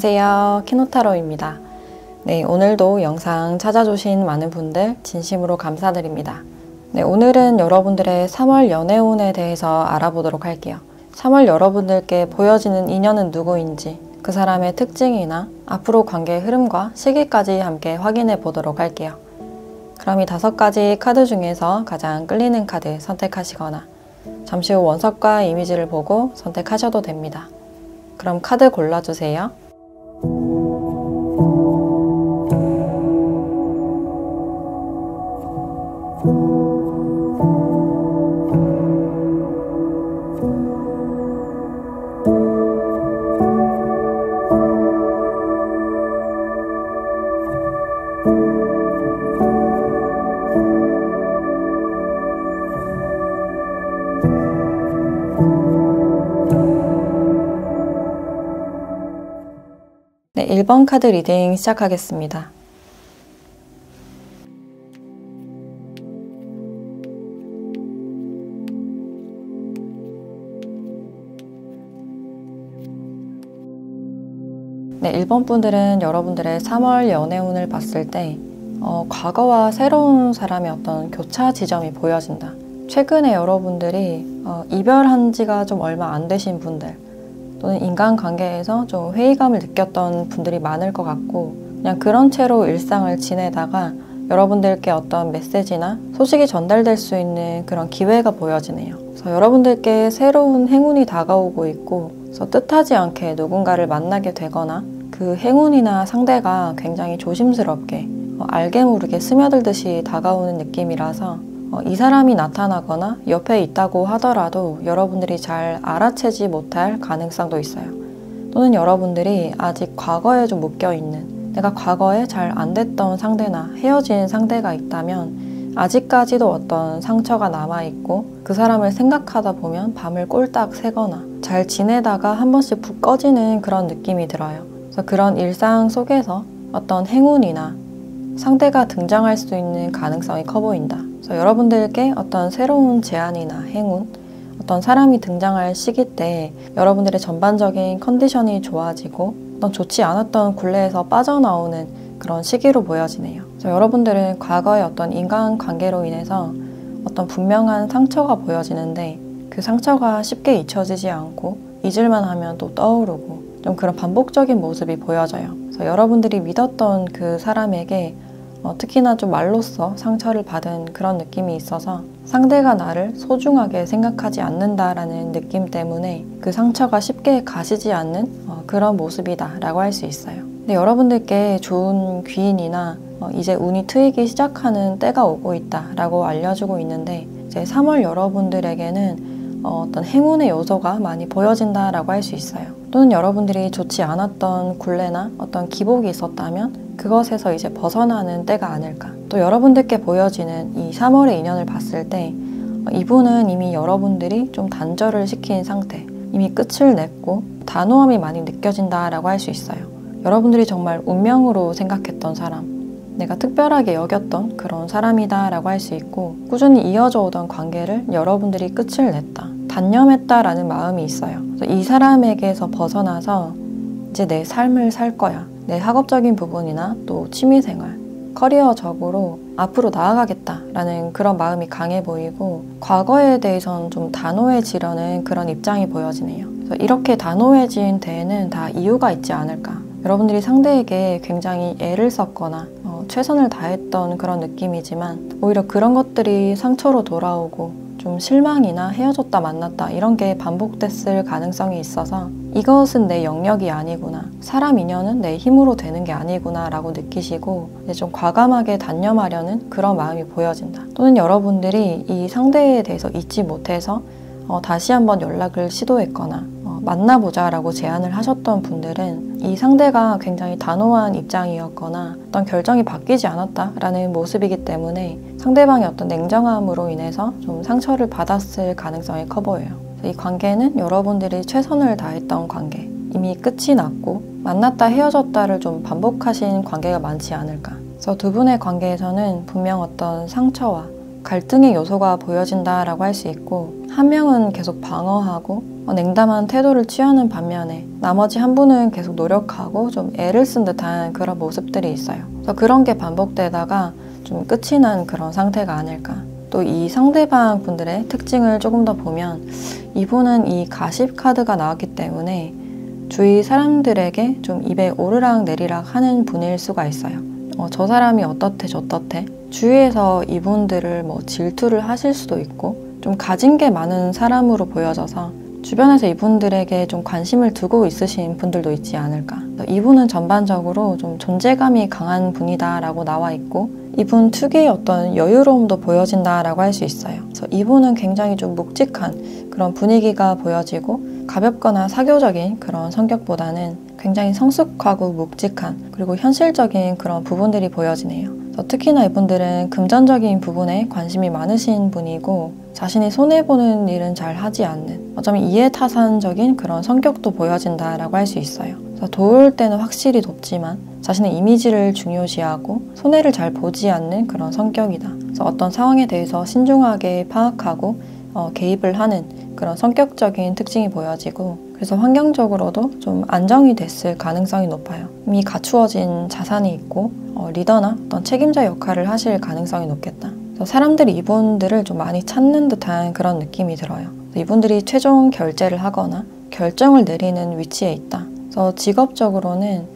안녕하세요, 키노타로입니다. 네, 오늘도 영상 찾아주신 많은 분들 진심으로 감사드립니다. 네, 오늘은 여러분들의 3월 연애운에 대해서 알아보도록 할게요. 3월 여러분들께 보여지는 인연은 누구인지, 그 사람의 특징이나 앞으로 관계의 흐름과 시기까지 함께 확인해 보도록 할게요. 그럼 이 5가지 카드 중에서 가장 끌리는 카드 선택하시거나 잠시 후 원석과 이미지를 보고 선택하셔도 됩니다. 그럼 카드 골라주세요. 네, 1번 카드 리딩 시작하겠습니다. 네, 1번 분들은 여러분들의 3월 연애운을 봤을 때 과거와 새로운 사람의 어떤 교차 지점이 보여진다. 최근에 여러분들이 이별한 지가 좀 얼마 안 되신 분들 또는 인간관계에서 좀 회의감을 느꼈던 분들이 많을 것 같고, 그냥 그런 채로 일상을 지내다가 여러분들께 어떤 메시지나 소식이 전달될 수 있는 그런 기회가 보여지네요. 그래서 여러분들께 새로운 행운이 다가오고 있고, 그래서 뜻하지 않게 누군가를 만나게 되거나 그 행운이나 상대가 굉장히 조심스럽게 알게 모르게 스며들듯이 다가오는 느낌이라서 이 사람이 나타나거나 옆에 있다고 하더라도 여러분들이 잘 알아채지 못할 가능성도 있어요. 또는 여러분들이 아직 과거에 좀 묶여있는, 내가 과거에 잘 안 됐던 상대나 헤어진 상대가 있다면 아직까지도 어떤 상처가 남아있고 그 사람을 생각하다 보면 밤을 꼴딱 새거나 잘 지내다가 한 번씩 푹 꺼지는 그런 느낌이 들어요. 그래서 그런 일상 속에서 어떤 행운이나 상대가 등장할 수 있는 가능성이 커 보인다. 그래서 여러분들께 어떤 새로운 제안이나 행운, 어떤 사람이 등장할 시기 때 여러분들의 전반적인 컨디션이 좋아지고 어떤 좋지 않았던 굴레에서 빠져나오는 그런 시기로 보여지네요. 그래서 여러분들은 과거의 어떤 인간관계로 인해서 어떤 분명한 상처가 보여지는데 그 상처가 쉽게 잊혀지지 않고 잊을만 하면 또 떠오르고 좀 그런 반복적인 모습이 보여져요. 그래서 여러분들이 믿었던 그 사람에게 특히나 좀 말로써 상처를 받은 그런 느낌이 있어서 상대가 나를 소중하게 생각하지 않는다라는 느낌 때문에 그 상처가 쉽게 가시지 않는 그런 모습이다 라고 할 수 있어요. 근데 여러분들께 좋은 귀인이나 이제 운이 트이기 시작하는 때가 오고 있다 라고 알려주고 있는데, 이제 3월 여러분들에게는 어떤 행운의 요소가 많이 보여진다 라고 할 수 있어요. 또는 여러분들이 좋지 않았던 굴레나 어떤 기복이 있었다면 그것에서 이제 벗어나는 때가 아닐까. 또 여러분들께 보여지는 이 3월의 인연을 봤을 때 이분은 이미 여러분들이 좀 단절을 시킨 상태, 이미 끝을 냈고 단호함이 많이 느껴진다라고 할 수 있어요. 여러분들이 정말 운명으로 생각했던 사람, 내가 특별하게 여겼던 그런 사람이다라고 할 수 있고, 꾸준히 이어져 오던 관계를 여러분들이 끝을 냈다, 단념했다라는 마음이 있어요. 그래서 이 사람에게서 벗어나서 이제 내 삶을 살 거야, 내 학업적인 부분이나 또 취미생활, 커리어적으로 앞으로 나아가겠다라는 그런 마음이 강해 보이고, 과거에 대해서는 좀 단호해지려는 그런 입장이 보여지네요. 그래서 이렇게 단호해진 데에는 다 이유가 있지 않을까. 여러분들이 상대에게 굉장히 애를 썼거나 최선을 다했던 그런 느낌이지만 오히려 그런 것들이 상처로 돌아오고 좀 실망이나 헤어졌다 만났다 이런 게 반복됐을 가능성이 있어서 이것은 내 영역이 아니구나, 사람 인연은 내 힘으로 되는 게 아니구나 라고 느끼시고 이제 좀 과감하게 단념하려는 그런 마음이 보여진다. 또는 여러분들이 이 상대에 대해서 잊지 못해서 다시 한번 연락을 시도했거나 만나보자 라고 제안을 하셨던 분들은 이 상대가 굉장히 단호한 입장이었거나 어떤 결정이 바뀌지 않았다 라는 모습이기 때문에 상대방의 어떤 냉정함으로 인해서 좀 상처를 받았을 가능성이 커 보여요. 이 관계는 여러분들이 최선을 다했던 관계, 이미 끝이 났고 만났다 헤어졌다를 좀 반복하신 관계가 많지 않을까. 그래서 두 분의 관계에서는 분명 어떤 상처와 갈등의 요소가 보여진다라고 할 수 있고, 한 명은 계속 방어하고 냉담한 태도를 취하는 반면에 나머지 한 분은 계속 노력하고 좀 애를 쓴 듯한 그런 모습들이 있어요. 그래서 그런 게 반복되다가 좀 끝이 난 그런 상태가 아닐까. 또 이 상대방 분들의 특징을 조금 더 보면, 이분은 이 가십 카드가 나왔기 때문에 주위 사람들에게 좀 입에 오르락 내리락 하는 분일 수가 있어요. 저 사람이 어떻대 저떻대, 주위에서 이분들을 질투를 하실 수도 있고, 좀 가진 게 많은 사람으로 보여져서 주변에서 이분들에게 좀 관심을 두고 있으신 분들도 있지 않을까. 이분은 전반적으로 좀 존재감이 강한 분이다라고 나와 있고, 이분 특유의 어떤 여유로움도 보여진다라고 할 수 있어요. 그래서 이분은 굉장히 좀 묵직한 그런 분위기가 보여지고, 가볍거나 사교적인 그런 성격보다는 굉장히 성숙하고 묵직한, 그리고 현실적인 그런 부분들이 보여지네요. 특히나 이분들은 금전적인 부분에 관심이 많으신 분이고, 자신이 손해보는 일은 잘 하지 않는, 어쩌면 이해타산적인 그런 성격도 보여진다라고 할 수 있어요. 그래서 도울 때는 확실히 돕지만 자신의 이미지를 중요시하고 손해를 잘 보지 않는 그런 성격이다. 그래서 어떤 상황에 대해서 신중하게 파악하고 개입을 하는 그런 성격적인 특징이 보여지고, 그래서 환경적으로도 좀 안정이 됐을 가능성이 높아요. 이미 갖추어진 자산이 있고 리더나 어떤 책임자 역할을 하실 가능성이 높겠다. 그래서 사람들이 이분들을 좀 많이 찾는 듯한 그런 느낌이 들어요. 이분들이 최종 결제를 하거나 결정을 내리는 위치에 있다. 그래서 직업적으로는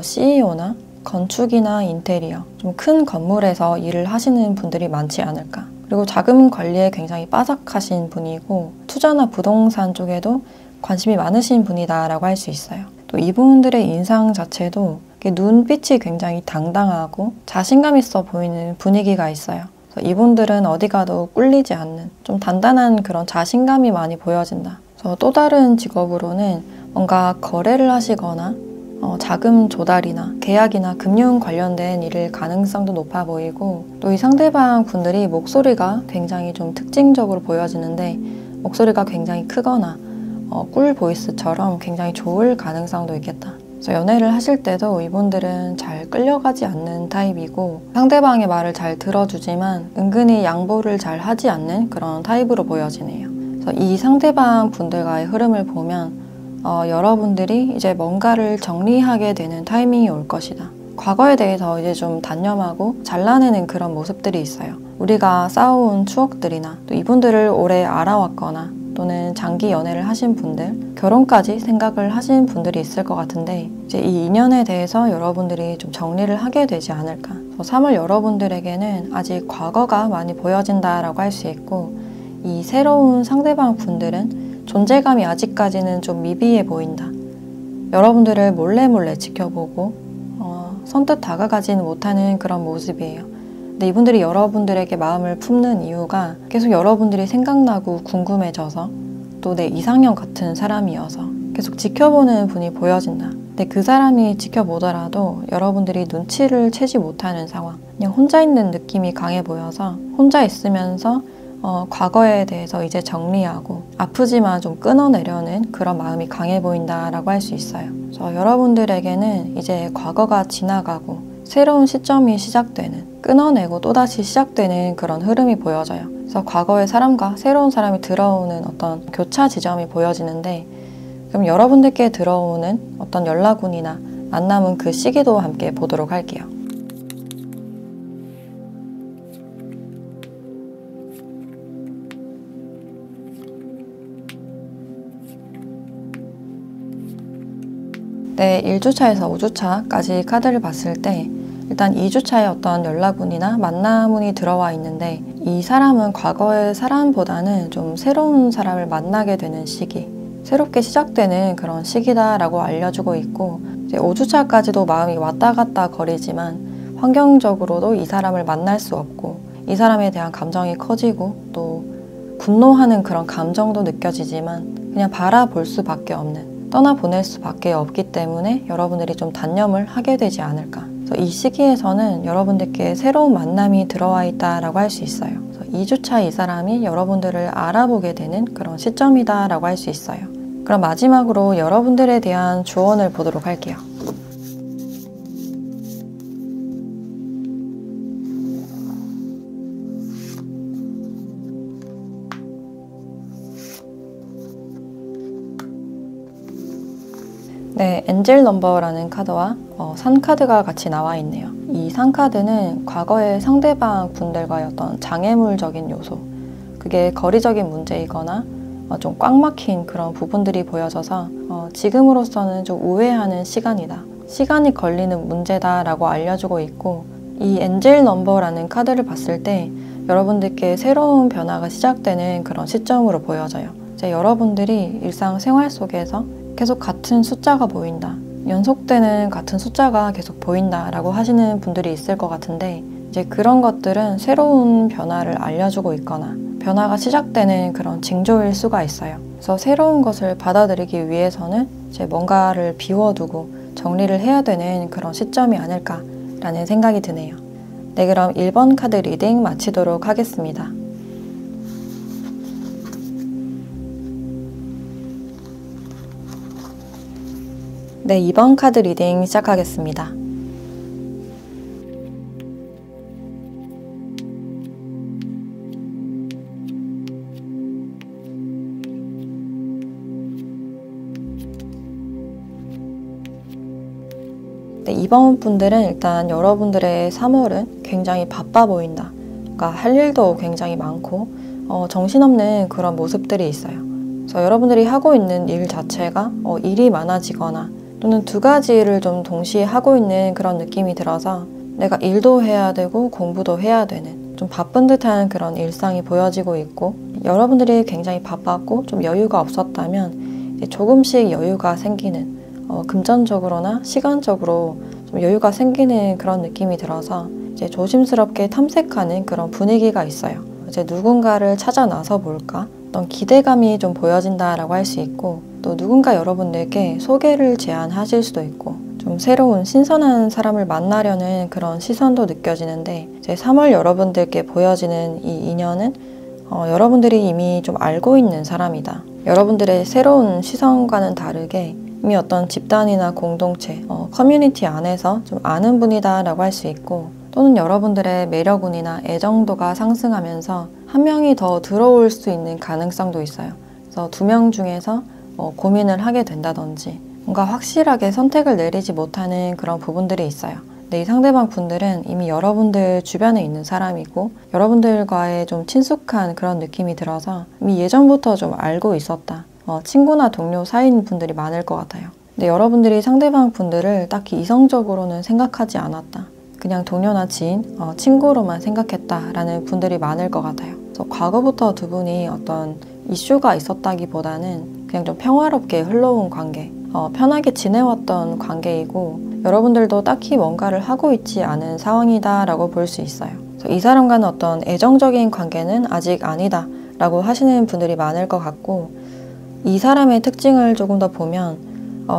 CEO나 건축이나 인테리어, 좀 큰 건물에서 일을 하시는 분들이 많지 않을까. 그리고 자금 관리에 굉장히 빠삭하신 분이고, 투자나 부동산 쪽에도 관심이 많으신 분이다라고 할 수 있어요. 또 이분들의 인상 자체도 눈빛이 굉장히 당당하고 자신감 있어 보이는 분위기가 있어요. 그래서 이분들은 어디 가도 꿀리지 않는 좀 단단한 그런 자신감이 많이 보여진다. 그래서 또 다른 직업으로는 뭔가 거래를 하시거나 자금 조달이나 계약이나 금융 관련된 일일 가능성도 높아 보이고, 또 이 상대방 분들이 목소리가 굉장히 좀 특징적으로 보여지는데, 목소리가 굉장히 크거나 꿀 보이스처럼 굉장히 좋을 가능성도 있겠다. 그래서 연애를 하실 때도 이분들은 잘 끌려가지 않는 타입이고, 상대방의 말을 잘 들어주지만 은근히 양보를 잘 하지 않는 그런 타입으로 보여지네요. 그래서 이 상대방 분들과의 흐름을 보면 여러분들이 이제 뭔가를 정리하게 되는 타이밍이 올 것이다. 과거에 대해서 이제 좀 단념하고 잘라내는 그런 모습들이 있어요. 우리가 쌓아온 추억들이나 또 이분들을 오래 알아왔거나 또는 장기 연애를 하신 분들, 결혼까지 생각을 하신 분들이 있을 것 같은데, 이제 이 인연에 대해서 여러분들이 좀 정리를 하게 되지 않을까. 3월 여러분들에게는 아직 과거가 많이 보여진다라고 할 수 있고, 이 새로운 상대방 분들은 존재감이 아직까지는 좀 미비해 보인다. 여러분들을 몰래 지켜보고 선뜻 다가가지는 못하는 그런 모습이에요. 근데 이분들이 여러분들에게 마음을 품는 이유가 계속 여러분들이 생각나고 궁금해져서, 또 내 이상형 같은 사람이어서 계속 지켜보는 분이 보여진다. 근데 그 사람이 지켜보더라도 여러분들이 눈치를 채지 못하는 상황, 그냥 혼자 있는 느낌이 강해 보여서 혼자 있으면서 과거에 대해서 이제 정리하고 아프지만 좀 끊어내려는 그런 마음이 강해 보인다라고 할 수 있어요. 그래서 여러분들에게는 이제 과거가 지나가고 새로운 시점이 시작되는, 끊어내고 또다시 시작되는 그런 흐름이 보여져요. 그래서 과거의 사람과 새로운 사람이 들어오는 어떤 교차 지점이 보여지는데, 그럼 여러분들께 들어오는 어떤 연락운이나 만남은 그 시기도 함께 보도록 할게요. 네, 1주차에서 5주차까지 카드를 봤을 때 일단 2주차에 어떤 연락운이나 만남운이 들어와 있는데, 이 사람은 과거의 사람보다는 좀 새로운 사람을 만나게 되는 시기, 새롭게 시작되는 그런 시기다라고 알려주고 있고, 이제 5주차까지도 마음이 왔다 갔다 거리지만 환경적으로도 이 사람을 만날 수 없고, 이 사람에 대한 감정이 커지고 또 분노하는 그런 감정도 느껴지지만 그냥 바라볼 수밖에 없는, 떠나보낼 수밖에 없기 때문에 여러분들이 좀 단념을 하게 되지 않을까. 그래서 이 시기에서는 여러분들께 새로운 만남이 들어와 있다라고 할 수 있어요. 그래서 2주차 이 사람이 여러분들을 알아보게 되는 그런 시점이다라고 할 수 있어요. 그럼 마지막으로 여러분들에 대한 조언을 보도록 할게요. 엔젤 넘버라는 카드와 산 카드가 같이 나와 있네요. 이 산 카드는 과거의 상대방 분들과의 어떤 장애물적인 요소, 그게 거리적인 문제이거나 좀 꽉 막힌 그런 부분들이 보여져서 지금으로서는 좀 우회하는 시간이다, 시간이 걸리는 문제다라고 알려주고 있고, 이 엔젤 넘버라는 카드를 봤을 때 여러분들께 새로운 변화가 시작되는 그런 시점으로 보여져요. 이제 여러분들이 일상생활 속에서 계속 같은 숫자가 보인다, 연속되는 같은 숫자가 계속 보인다 라고 하시는 분들이 있을 것 같은데, 이제 그런 것들은 새로운 변화를 알려주고 있거나 변화가 시작되는 그런 징조일 수가 있어요. 그래서 새로운 것을 받아들이기 위해서는 이제 뭔가를 비워두고 정리를 해야 되는 그런 시점이 아닐까라는 생각이 드네요. 네, 그럼 1번 카드 리딩 마치도록 하겠습니다. 네, 2번 카드 리딩 시작하겠습니다. 네, 2번 분들은 일단 여러분들의 3월은 굉장히 바빠 보인다. 그러니까 할 일도 굉장히 많고 정신없는 그런 모습들이 있어요. 그래서 여러분들이 하고 있는 일 자체가 일이 많아지거나 또는 두 가지 일을 좀 동시에 하고 있는 그런 느낌이 들어서 내가 일도 해야 되고 공부도 해야 되는 좀 바쁜 듯한 그런 일상이 보여지고 있고, 여러분들이 굉장히 바빴고 좀 여유가 없었다면 이제 조금씩 여유가 생기는, 금전적으로나 시간적으로 좀 여유가 생기는 그런 느낌이 들어서 이제 조심스럽게 탐색하는 그런 분위기가 있어요. 이제 누군가를 찾아 나서 볼까? 어떤 기대감이 좀 보여진다라고 할 수 있고, 또 누군가 여러분들께 소개를 제안하실 수도 있고, 좀 새로운 신선한 사람을 만나려는 그런 시선도 느껴지는데, 이제 3월 여러분들께 보여지는 이 인연은 여러분들이 이미 좀 알고 있는 사람이다. 여러분들의 새로운 시선과는 다르게 이미 어떤 집단이나 공동체, 커뮤니티 안에서 좀 아는 분이다 라고 할 수 있고, 또는 여러분들의 매력운이나 애정도가 상승하면서 한 명이 더 들어올 수 있는 가능성도 있어요. 그래서 2명 중에서 고민을 하게 된다든지 뭔가 확실하게 선택을 내리지 못하는 그런 부분들이 있어요. 근데 이 상대방 분들은 이미 여러분들 주변에 있는 사람이고 여러분들과의 좀 친숙한 그런 느낌이 들어서 이미 예전부터 좀 알고 있었다. 친구나 동료 사이인 분들이 많을 것 같아요. 근데 여러분들이 상대방 분들을 딱히 이성적으로는 생각하지 않았다. 그냥 동료나 지인, 친구로만 생각했다라는 분들이 많을 것 같아요. 그래서 과거부터 두 분이 어떤 이슈가 있었다기보다는 그냥 좀 평화롭게 흘러온 관계, 편하게 지내왔던 관계이고, 여러분들도 딱히 뭔가를 하고 있지 않은 상황이다라고 볼 수 있어요. 그래서 이 사람과는 어떤 애정적인 관계는 아직 아니다 라고 하시는 분들이 많을 것 같고, 이 사람의 특징을 조금 더 보면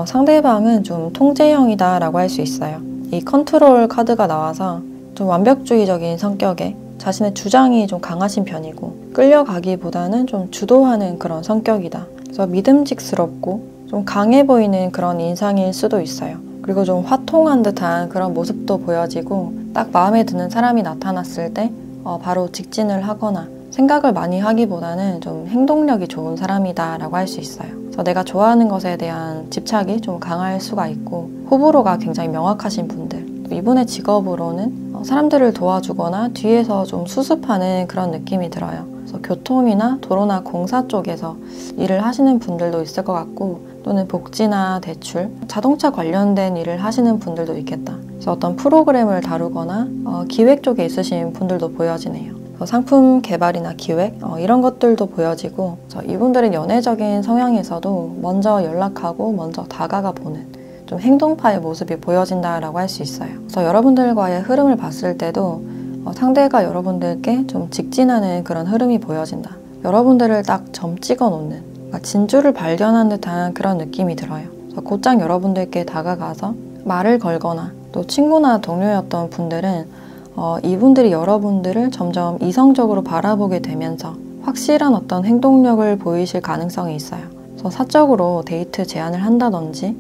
상대방은 좀 통제형이다 라고 할 수 있어요. 이 컨트롤 카드가 나와서 좀 완벽주의적인 성격에 자신의 주장이 좀 강하신 편이고, 끌려가기보다는 좀 주도하는 그런 성격이다. 그래서 믿음직스럽고 좀 강해 보이는 그런 인상일 수도 있어요. 그리고 좀 화통한 듯한 그런 모습도 보여지고, 딱 마음에 드는 사람이 나타났을 때 바로 직진을 하거나 생각을 많이 하기보다는 좀 행동력이 좋은 사람이다 라고 할 수 있어요. 그래서 내가 좋아하는 것에 대한 집착이 좀 강할 수가 있고, 호불호가 굉장히 명확하신 분들, 또 이분의 직업으로는 사람들을 도와주거나 뒤에서 좀 수습하는 그런 느낌이 들어요. 그래서 교통이나 도로나 공사 쪽에서 일을 하시는 분들도 있을 것 같고, 또는 복지나 대출, 자동차 관련된 일을 하시는 분들도 있겠다. 그래서 어떤 프로그램을 다루거나 기획 쪽에 있으신 분들도 보여지네요. 상품 개발이나 기획 이런 것들도 보여지고, 이분들은 연애적인 성향에서도 먼저 연락하고 먼저 다가가 보는 좀 행동파의 모습이 보여진다라고 할 수 있어요. 그래서 여러분들과의 흐름을 봤을 때도 상대가 여러분들께 좀 직진하는 그런 흐름이 보여진다. 여러분들을 딱 점 찍어 놓는, 그러니까 진주를 발견한 듯한 그런 느낌이 들어요. 그래서 곧장 여러분들께 다가가서 말을 걸거나, 또 친구나 동료였던 분들은 이분들이 여러분들을 점점 이성적으로 바라보게 되면서 확실한 어떤 행동력을 보이실 가능성이 있어요. 그래서 사적으로 데이트 제안을 한다든지,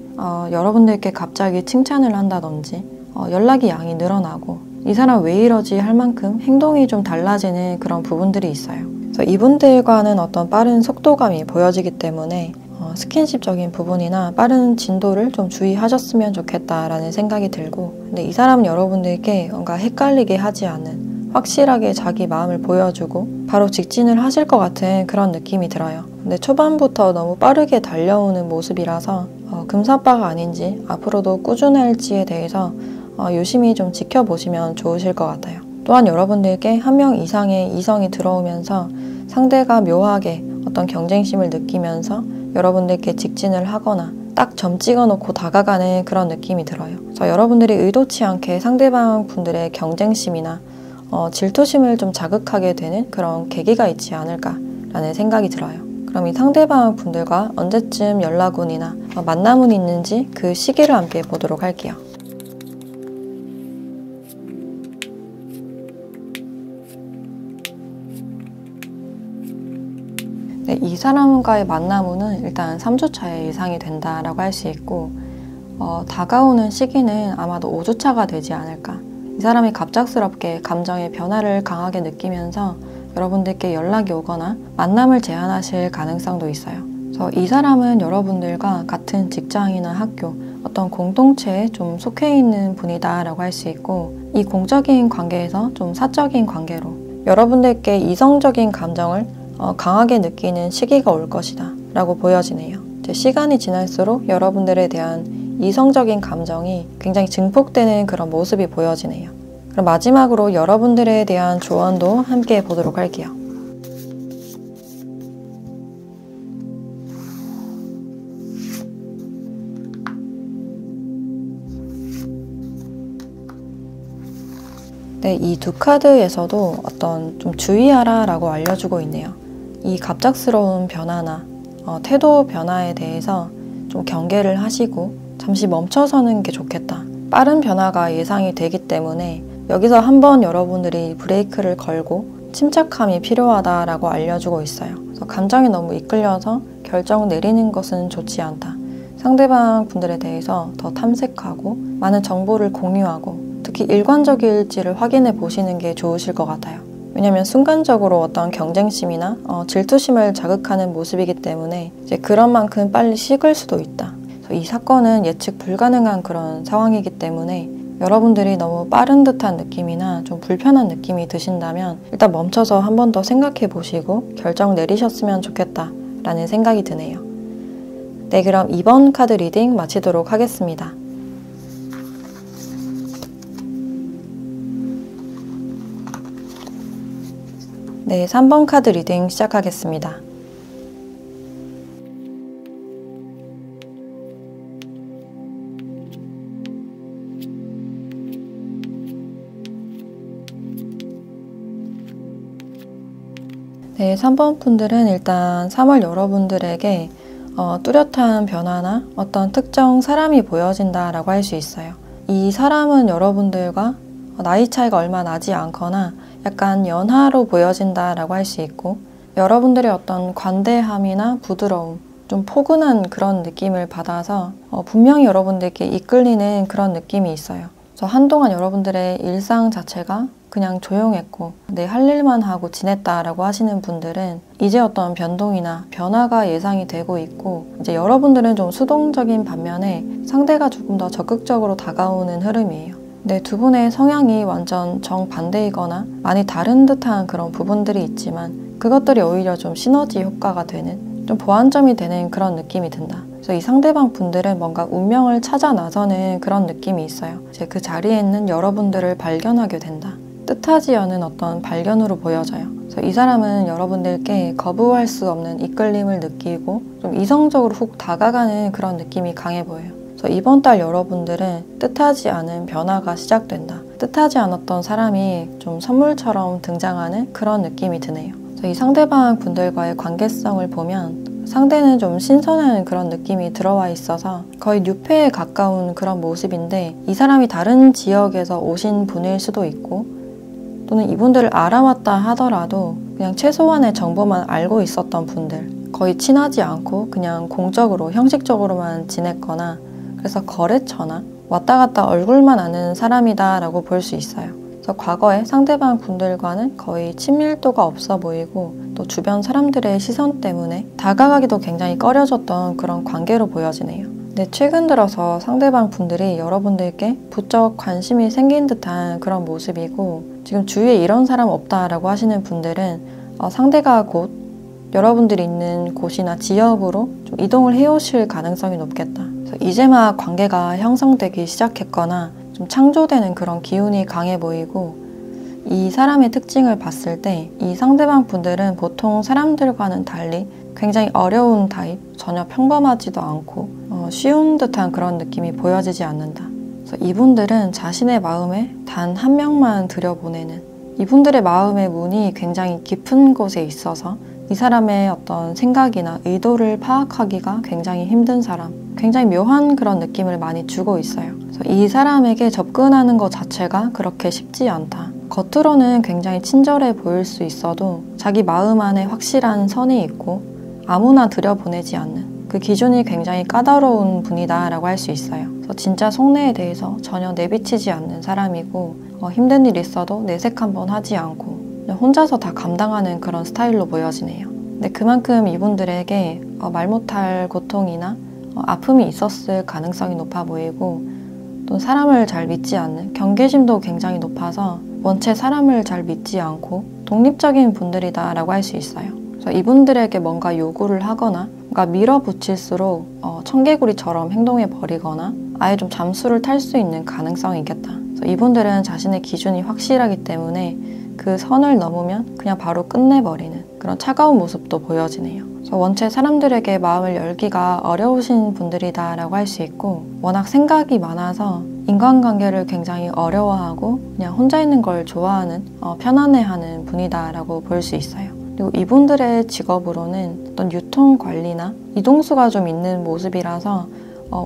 여러분들께 갑자기 칭찬을 한다든지, 연락이 양이 늘어나고 이 사람 왜 이러지 할 만큼 행동이 좀 달라지는 그런 부분들이 있어요. 그래서 이분들과는 어떤 빠른 속도감이 보여지기 때문에 스킨십적인 부분이나 빠른 진도를 좀 주의하셨으면 좋겠다라는 생각이 들고, 근데 이 사람은 여러분들께 뭔가 헷갈리게 하지 않는, 확실하게 자기 마음을 보여주고 바로 직진을 하실 것 같은 그런 느낌이 들어요. 근데 초반부터 너무 빠르게 달려오는 모습이라서 금사빠가 아닌지 앞으로도 꾸준할지에 대해서 유심히 좀 지켜보시면 좋으실 것 같아요. 또한 여러분들께 한 명 이상의 이성이 들어오면서 상대가 묘하게 어떤 경쟁심을 느끼면서 여러분들께 직진을 하거나 딱 점 찍어놓고 다가가는 그런 느낌이 들어요. 그래서 여러분들이 의도치 않게 상대방 분들의 경쟁심이나 질투심을 좀 자극하게 되는 그런 계기가 있지 않을까라는 생각이 들어요. 그럼 이 상대방 분들과 언제쯤 연락운이나 만남운이 있는지 그 시기를 함께 보도록 할게요. 네, 이 사람과의 만남운은 일단 3주차에 예상이 된다라고 할 수 있고, 다가오는 시기는 아마도 5주차가 되지 않을까. 이 사람이 갑작스럽게 감정의 변화를 강하게 느끼면서 여러분들께 연락이 오거나 만남을 제안하실 가능성도 있어요. 그래서 이 사람은 여러분들과 같은 직장이나 학교, 어떤 공동체에 좀 속해 있는 분이다라고 할 수 있고, 이 공적인 관계에서 좀 사적인 관계로 여러분들께 이성적인 감정을 강하게 느끼는 시기가 올 것이다 라고 보여지네요. 시간이 지날수록 여러분들에 대한 이성적인 감정이 굉장히 증폭되는 그런 모습이 보여지네요. 그럼 마지막으로 여러분들에 대한 조언도 함께 보도록 할게요. 네, 이 두 카드에서도 어떤 좀 주의하라 라고 알려주고 있네요. 이 갑작스러운 변화나 태도 변화에 대해서 좀 경계를 하시고 잠시 멈춰서는 게 좋겠다. 빠른 변화가 예상이 되기 때문에 여기서 한번 여러분들이 브레이크를 걸고 침착함이 필요하다라고 알려주고 있어요. 그래서 감정이 너무 이끌려서 결정 내리는 것은 좋지 않다. 상대방 분들에 대해서 더 탐색하고 많은 정보를 공유하고 특히 일관적일지를 확인해 보시는 게 좋으실 것 같아요. 왜냐하면 순간적으로 어떤 경쟁심이나 질투심을 자극하는 모습이기 때문에 이제 그런 만큼 빨리 식을 수도 있다. 그래서 이 사건은 예측 불가능한 그런 상황이기 때문에 여러분들이 너무 빠른 듯한 느낌이나 좀 불편한 느낌이 드신다면 일단 멈춰서 한 번 더 생각해 보시고 결정 내리셨으면 좋겠다라는 생각이 드네요. 네, 그럼 2번 카드 리딩 마치도록 하겠습니다. 네, 3번 카드 리딩 시작하겠습니다. 네, 3번 분들은 일단 3월 여러분들에게 뚜렷한 변화나 어떤 특정 사람이 보여진다라고 할 수 있어요. 이 사람은 여러분들과 나이 차이가 얼마 나지 않거나 약간 연하로 보여진다라고 할 수 있고, 여러분들의 어떤 관대함이나 부드러움, 좀 포근한 그런 느낌을 받아서 분명히 여러분들께 이끌리는 그런 느낌이 있어요. 그래서 한동안 여러분들의 일상 자체가 그냥 조용했고 내 할 일만 하고 지냈다라고 하시는 분들은 이제 어떤 변동이나 변화가 예상이 되고 있고, 이제 여러분들은 좀 수동적인 반면에 상대가 조금 더 적극적으로 다가오는 흐름이에요. 네, 두 분의 성향이 완전 정반대이거나 많이 다른 듯한 그런 부분들이 있지만 그것들이 오히려 좀 시너지 효과가 되는, 좀 보완점이 되는 그런 느낌이 든다. 그래서 이 상대방 분들은 뭔가 운명을 찾아 나서는 그런 느낌이 있어요. 이제 그 자리에 있는 여러분들을 발견하게 된다. 뜻하지 않은 어떤 발견으로 보여져요. 그래서 이 사람은 여러분들께 거부할 수 없는 이끌림을 느끼고 좀 이성적으로 훅 다가가는 그런 느낌이 강해 보여요. 그래서 이번 달 여러분들은 뜻하지 않은 변화가 시작된다. 뜻하지 않았던 사람이 좀 선물처럼 등장하는 그런 느낌이 드네요. 그래서 이 상대방 분들과의 관계성을 보면 상대는 좀 신선한 그런 느낌이 들어와 있어서 거의 뉴페에 가까운 그런 모습인데, 이 사람이 다른 지역에서 오신 분일 수도 있고 또는 이분들을 알아왔다 하더라도 그냥 최소한의 정보만 알고 있었던 분들, 거의 친하지 않고 그냥 공적으로 형식적으로만 지냈거나 그래서 거래처나 왔다 갔다 얼굴만 아는 사람이다 라고 볼 수 있어요. 그래서 과거에 상대방 분들과는 거의 친밀도가 없어 보이고 또 주변 사람들의 시선 때문에 다가가기도 굉장히 꺼려졌던 그런 관계로 보여지네요. 근데 최근 들어서 상대방 분들이 여러분들께 부쩍 관심이 생긴 듯한 그런 모습이고, 지금 주위에 이런 사람 없다라고 하시는 분들은 상대가 곧 여러분들이 있는 곳이나 지역으로 좀 이동을 해오실 가능성이 높겠다. 그래서 이제 막 관계가 형성되기 시작했거나 좀 창조되는 그런 기운이 강해 보이고, 이 사람의 특징을 봤을 때 이 상대방 분들은 보통 사람들과는 달리 굉장히 어려운 타입, 전혀 평범하지도 않고 쉬운 듯한 그런 느낌이 보여지지 않는다. 그래서 이분들은 자신의 마음에 단 한 명만 들여보내는, 이분들의 마음의 문이 굉장히 깊은 곳에 있어서 이 사람의 어떤 생각이나 의도를 파악하기가 굉장히 힘든 사람, 굉장히 묘한 그런 느낌을 많이 주고 있어요. 그래서 이 사람에게 접근하는 것 자체가 그렇게 쉽지 않다. 겉으로는 굉장히 친절해 보일 수 있어도 자기 마음 안에 확실한 선이 있고 아무나 들여보내지 않는, 그 기준이 굉장히 까다로운 분이다 라고 할 수 있어요. 그래서 진짜 속내에 대해서 전혀 내비치지 않는 사람이고, 힘든 일 있어도 내색 한번 하지 않고 그냥 혼자서 다 감당하는 그런 스타일로 보여지네요. 근데 그만큼 이분들에게 말 못할 고통이나 아픔이 있었을 가능성이 높아 보이고, 또 사람을 잘 믿지 않는, 경계심도 굉장히 높아서 원체 사람을 잘 믿지 않고 독립적인 분들이다 라고 할 수 있어요. 그래서 이분들에게 뭔가 요구를 하거나 뭔가 밀어붙일수록 청개구리처럼 행동해 버리거나 아예 좀 잠수를 탈 수 있는 가능성이 있겠다. 그래서 이분들은 자신의 기준이 확실하기 때문에 그 선을 넘으면 그냥 바로 끝내버리는 그런 차가운 모습도 보여지네요. 그래서 원체 사람들에게 마음을 열기가 어려우신 분들이다 라고 할 수 있고, 워낙 생각이 많아서 인간관계를 굉장히 어려워하고 그냥 혼자 있는 걸 좋아하는, 편안해하는 분이다 라고 볼 수 있어요. 그리고 이분들의 직업으로는 어떤 유통관리나 이동수가 좀 있는 모습이라서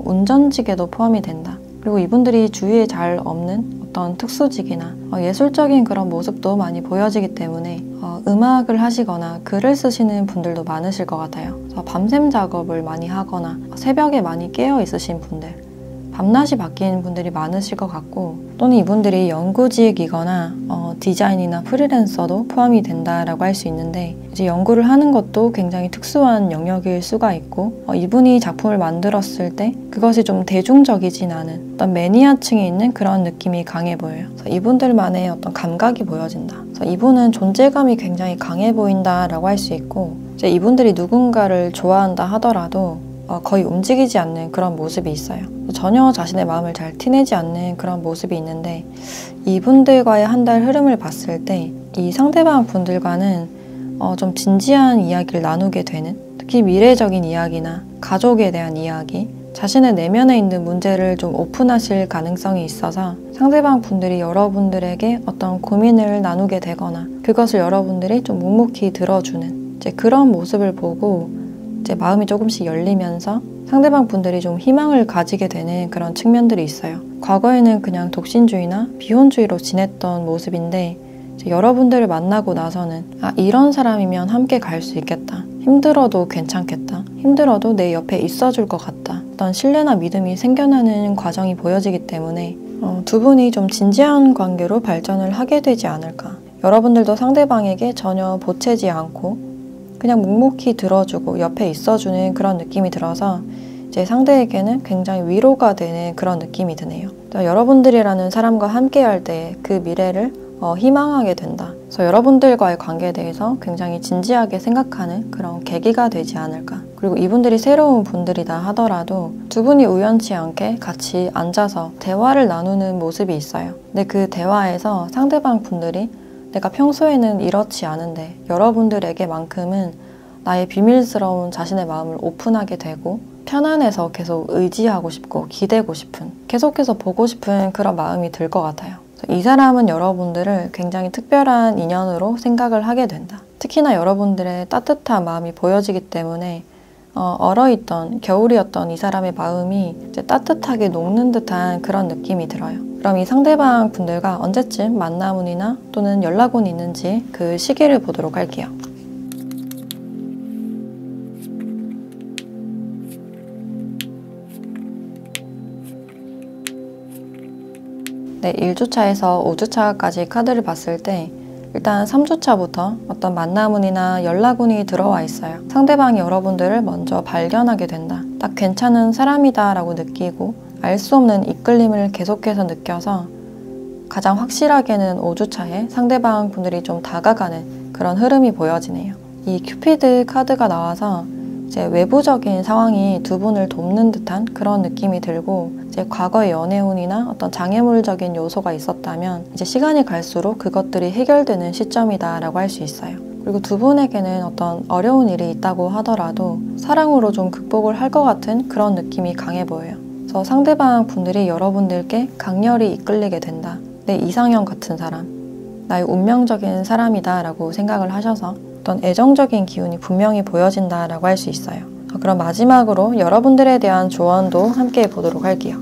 운전직에도 포함이 된다. 그리고 이분들이 주위에 잘 없는 어떤 특수직이나 예술적인 그런 모습도 많이 보여지기 때문에 음악을 하시거나 글을 쓰시는 분들도 많으실 것 같아요. 그래서 밤샘 작업을 많이 하거나 새벽에 많이 깨어 있으신 분들, 밤낮이 바뀌는 분들이 많으실 것 같고, 또는 이분들이 연구직이거나 디자인이나 프리랜서도 포함이 된다라고 할 수 있는데, 이제 연구를 하는 것도 굉장히 특수한 영역일 수가 있고, 이분이 작품을 만들었을 때 그것이 좀 대중적이진 않은 어떤 매니아층에 있는 그런 느낌이 강해 보여요. 그래서 이분들만의 어떤 감각이 보여진다. 그래서 이분은 존재감이 굉장히 강해 보인다라고 할 수 있고, 이제 이분들이 누군가를 좋아한다 하더라도 거의 움직이지 않는 그런 모습이 있어요. 전혀 자신의 마음을 잘 티내지 않는 그런 모습이 있는데, 이분들과의 한 달 흐름을 봤을 때 이 상대방 분들과는 좀 진지한 이야기를 나누게 되는, 특히 미래적인 이야기나 가족에 대한 이야기, 자신의 내면에 있는 문제를 좀 오픈하실 가능성이 있어서 상대방 분들이 여러분들에게 어떤 고민을 나누게 되거나 그것을 여러분들이 좀 묵묵히 들어주는 이제 그런 모습을 보고 이제 마음이 조금씩 열리면서 상대방 분들이 좀 희망을 가지게 되는 그런 측면들이 있어요. 과거에는 그냥 독신주의나 비혼주의로 지냈던 모습인데, 이제 여러분들을 만나고 나서는 이런 사람이면 함께 갈 수 있겠다. 힘들어도 괜찮겠다. 힘들어도 내 옆에 있어줄 것 같다. 어떤 신뢰나 믿음이 생겨나는 과정이 보여지기 때문에 두 분이 좀 진지한 관계로 발전을 하게 되지 않을까. 여러분들도 상대방에게 전혀 보채지 않고 그냥 묵묵히 들어주고 옆에 있어주는 그런 느낌이 들어서 이제 상대에게는 굉장히 위로가 되는 그런 느낌이 드네요. 여러분들이라는 사람과 함께 할 때 그 미래를 희망하게 된다. 그래서 여러분들과의 관계에 대해서 굉장히 진지하게 생각하는 그런 계기가 되지 않을까. 그리고 이분들이 새로운 분들이다 하더라도 두 분이 우연치 않게 같이 앉아서 대화를 나누는 모습이 있어요. 근데 그 대화에서 상대방 분들이 내가 평소에는 이렇지 않은데 여러분들에게만큼은 나의 비밀스러운 자신의 마음을 오픈하게 되고 편안해서 계속 의지하고 싶고 기대고 싶은, 계속해서 보고 싶은 그런 마음이 들 것 같아요. 이 사람은 여러분들을 굉장히 특별한 인연으로 생각을 하게 된다. 특히나 여러분들의 따뜻한 마음이 보여지기 때문에 얼어있던 겨울이었던 이 사람의 마음이 이제 따뜻하게 녹는 듯한 그런 느낌이 들어요. 그럼 이 상대방 분들과 언제쯤 만남운이나 또는 연락운이 있는지 그 시기를 보도록 할게요. 네, 1주차에서 5주차까지 카드를 봤을 때 일단 3주차부터 어떤 만남운이나 연락운이 들어와 있어요. 상대방이 여러분들을 먼저 발견하게 된다. 딱 괜찮은 사람이다 라고 느끼고 알 수 없는 이끌림을 계속해서 느껴서 가장 확실하게는 5주차에 상대방 분들이 좀 다가가는 그런 흐름이 보여지네요. 이 큐피드 카드가 나와서 이제 외부적인 상황이 두 분을 돕는 듯한 그런 느낌이 들고, 이제 과거의 연애운이나 어떤 장애물적인 요소가 있었다면 이제 시간이 갈수록 그것들이 해결되는 시점이다라고 할 수 있어요. 그리고 두 분에게는 어떤 어려운 일이 있다고 하더라도 사랑으로 좀 극복을 할 것 같은 그런 느낌이 강해 보여요. 그래서 상대방 분들이 여러분들께 강렬히 이끌리게 된다. 내 이상형 같은 사람, 나의 운명적인 사람이다 라고 생각을 하셔서 어떤 애정적인 기운이 분명히 보여진다 라고 할 수 있어요. 그럼 마지막으로 여러분들에 대한 조언도 함께 보도록 할게요.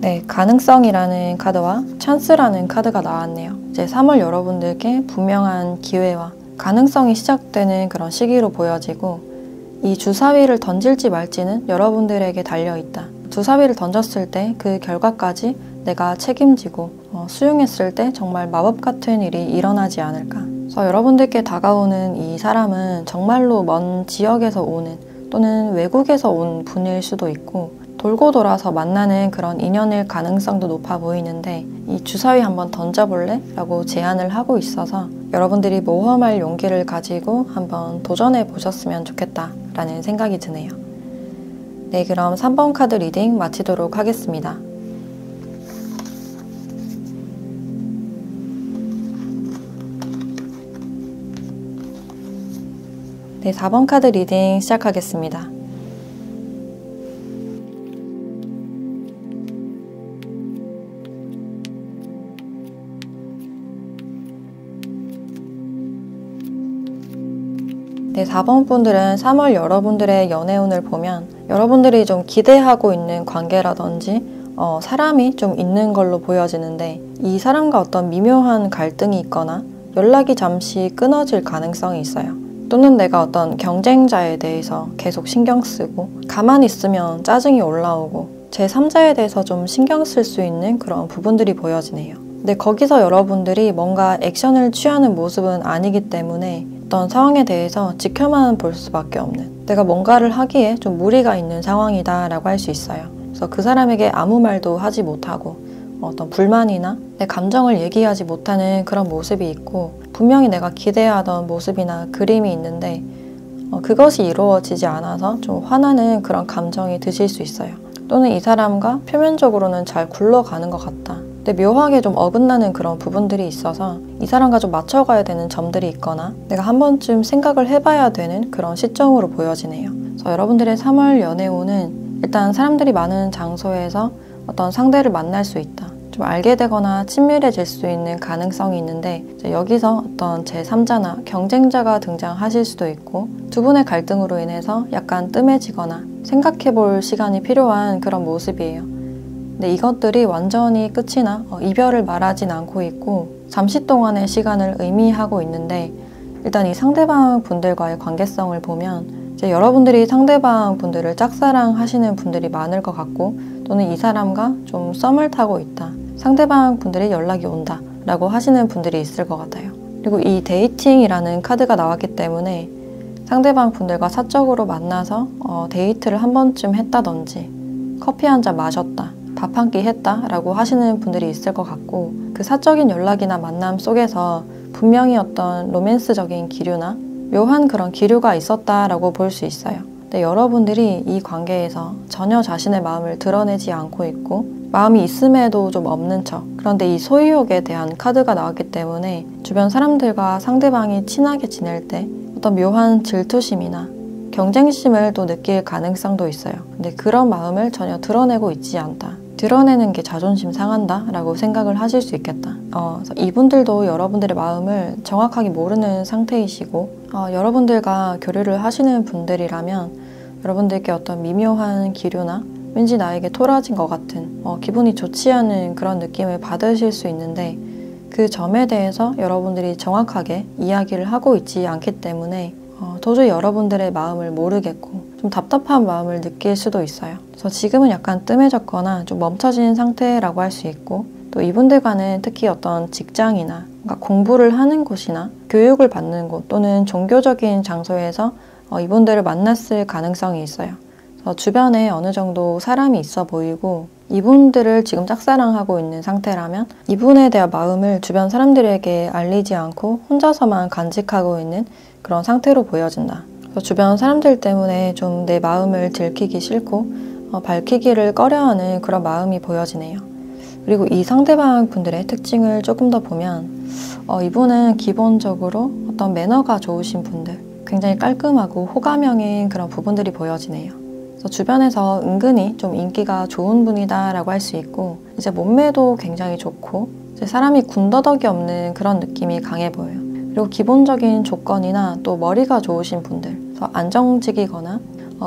네, 가능성이라는 카드와 찬스라는 카드가 나왔네요. 이제 3월 여러분들께 분명한 기회와 가능성이 시작되는 그런 시기로 보여지고, 이 주사위를 던질지 말지는 여러분들에게 달려있다. 주사위를 던졌을 때 그 결과까지 내가 책임지고 수용했을 때 정말 마법 같은 일이 일어나지 않을까. 그래서 여러분들께 다가오는 이 사람은 정말로 먼 지역에서 오는 또는 외국에서 온 분일 수도 있고, 돌고 돌아서 만나는 그런 인연일 가능성도 높아 보이는데, 이 주사위 한번 던져볼래? 라고 제안을 하고 있어서 여러분들이 모험할 용기를 가지고 한번 도전해 보셨으면 좋겠다 라는 생각이 드네요. 네, 그럼 3번 카드 리딩 마치도록 하겠습니다. 네, 4번 카드 리딩 시작하겠습니다. 네, 4번 분들은 3월 여러분들의 연애운을 보면 여러분들이 좀 기대하고 있는 관계라든지 사람이 좀 있는 걸로 보여지는데, 이 사람과 어떤 미묘한 갈등이 있거나 연락이 잠시 끊어질 가능성이 있어요. 또는 내가 어떤 경쟁자에 대해서 계속 신경 쓰고 가만히 있으면 짜증이 올라오고 제3자에 대해서 좀 신경 쓸 수 있는 그런 부분들이 보여지네요. 근데 거기서 여러분들이 뭔가 액션을 취하는 모습은 아니기 때문에 어떤 상황에 대해서 지켜만 볼 수밖에 없는, 내가 뭔가를 하기에 좀 무리가 있는 상황이다 라고 할 수 있어요. 그래서 그 사람에게 아무 말도 하지 못하고 어떤 불만이나 내 감정을 얘기하지 못하는 그런 모습이 있고, 분명히 내가 기대하던 모습이나 그림이 있는데 그것이 이루어지지 않아서 좀 화나는 그런 감정이 드실 수 있어요. 또는 이 사람과 표면적으로는 잘 굴러가는 것 같다, 근데 묘하게 좀 어긋나는 그런 부분들이 있어서 이 사람과 좀 맞춰가야 되는 점들이 있거나 내가 한 번쯤 생각을 해봐야 되는 그런 시점으로 보여지네요. 그래서 여러분들의 3월 연애운은 일단 사람들이 많은 장소에서 어떤 상대를 만날 수 있다, 좀 알게 되거나 친밀해질 수 있는 가능성이 있는데, 여기서 어떤 제3자나 경쟁자가 등장하실 수도 있고, 두 분의 갈등으로 인해서 약간 뜸해지거나 생각해 볼 시간이 필요한 그런 모습이에요. 근데 이것들이 완전히 끝이나 이별을 말하진 않고 있고 잠시 동안의 시간을 의미하고 있는데, 일단 이 상대방 분들과의 관계성을 보면 이제 여러분들이 상대방 분들을 짝사랑하시는 분들이 많을 것 같고, 또는 이 사람과 좀 썸을 타고 있다, 상대방 분들이 연락이 온다 라고 하시는 분들이 있을 것 같아요. 그리고 이 데이팅이라는 카드가 나왔기 때문에 상대방 분들과 사적으로 만나서 데이트를 한 번쯤 했다든지 커피 한 잔 마셨다, 밥 한 끼 했다 라고 하시는 분들이 있을 것 같고, 그 사적인 연락이나 만남 속에서 분명히 어떤 로맨스적인 기류나 묘한 그런 기류가 있었다라고 볼 수 있어요. 근데 여러분들이 이 관계에서 전혀 자신의 마음을 드러내지 않고 있고 마음이 있음에도 좀 없는 척, 그런데 이 소유욕에 대한 카드가 나왔기 때문에 주변 사람들과 상대방이 친하게 지낼 때 어떤 묘한 질투심이나 경쟁심을 또 느낄 가능성도 있어요. 근데 그런 마음을 전혀 드러내고 있지 않다, 드러내는 게 자존심 상한다 라고 생각을 하실 수 있겠다. 그래서 이분들도 여러분들의 마음을 정확하게 모르는 상태이시고, 여러분들과 교류를 하시는 분들이라면 여러분들께 어떤 미묘한 기류나 왠지 나에게 토라진 것 같은 기분이 좋지 않은 그런 느낌을 받으실 수 있는데, 그 점에 대해서 여러분들이 정확하게 이야기를 하고 있지 않기 때문에 도저히 여러분들의 마음을 모르겠고 좀 답답한 마음을 느낄 수도 있어요. 그래서 지금은 약간 뜸해졌거나 좀 멈춰진 상태라고 할 수 있고, 또 이분들과는 특히 어떤 직장이나 공부를 하는 곳이나 교육을 받는 곳 또는 종교적인 장소에서 이분들을 만났을 가능성이 있어요. 그래서 주변에 어느 정도 사람이 있어 보이고 이분들을 지금 짝사랑하고 있는 상태라면 이분에 대한 마음을 주변 사람들에게 알리지 않고 혼자서만 간직하고 있는 그런 상태로 보여진다. 그래서 주변 사람들 때문에 좀 내 마음을 들키기 싫고 밝히기를 꺼려하는 그런 마음이 보여지네요. 그리고 이 상대방 분들의 특징을 조금 더 보면 이분은 기본적으로 어떤 매너가 좋으신 분들, 굉장히 깔끔하고 호감형인 그런 부분들이 보여지네요. 그래서 주변에서 은근히 좀 인기가 좋은 분이다 라고 할 수 있고, 이제 몸매도 굉장히 좋고 이제 사람이 군더더기 없는 그런 느낌이 강해 보여요. 그리고 기본적인 조건이나 또 머리가 좋으신 분들, 그래서 안정직이거나